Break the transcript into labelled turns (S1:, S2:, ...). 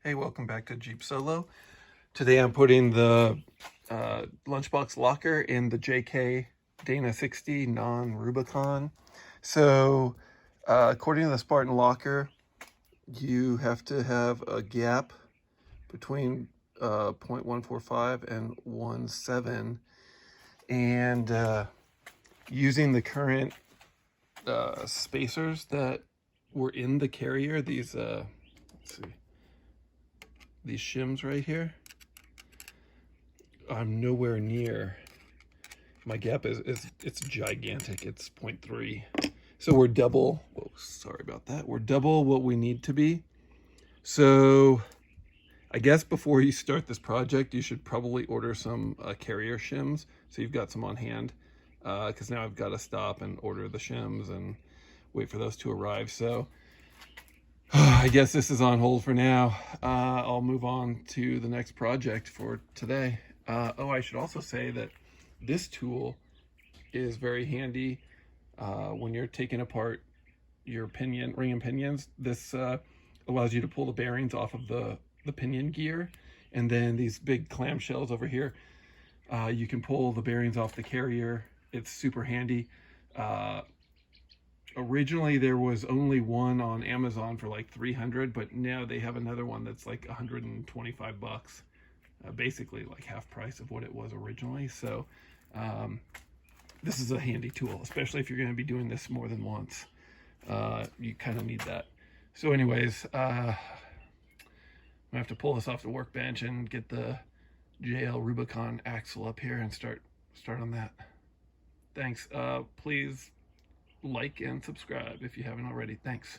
S1: Hey, welcome back to Jeep Solo. Today I'm putting the lunchbox locker in the JK Dana 60 non-Rubicon. So according to the Spartan locker, you have to have a gap between 0.145 and 1.7, and using the current spacers that were in the carrier, these let's see, these shims right here, I'm nowhere near. My gap is it's gigantic. It's 0.3. So we're double. Oh, sorry about that. We're double what we need to be. So I guess before you start this project, you should probably order some carrier shims, so you've got some on hand. Because now I've got to stop and order the shims and wait for those to arrive. So I guess this is on hold for now. I'll move on to the next project for today. Oh, I should also say that this tool is very handy when you're taking apart your ring and pinions. This allows you to pull the bearings off of the pinion gear, and then these big clamshells over here, you can pull the bearings off the carrier. It's super handy. Originally there was only one on Amazon for like 300, but now they have another one that's like 125 bucks, basically like half price of what it was originally. So this is a handy tool, especially if you're going to be doing this more than once. You kind of need that. So anyways, I'm gonna have to pull this off the workbench and get the JL Rubicon axle up here and start on that. Thanks. Please like and subscribe if you haven't already. Thanks.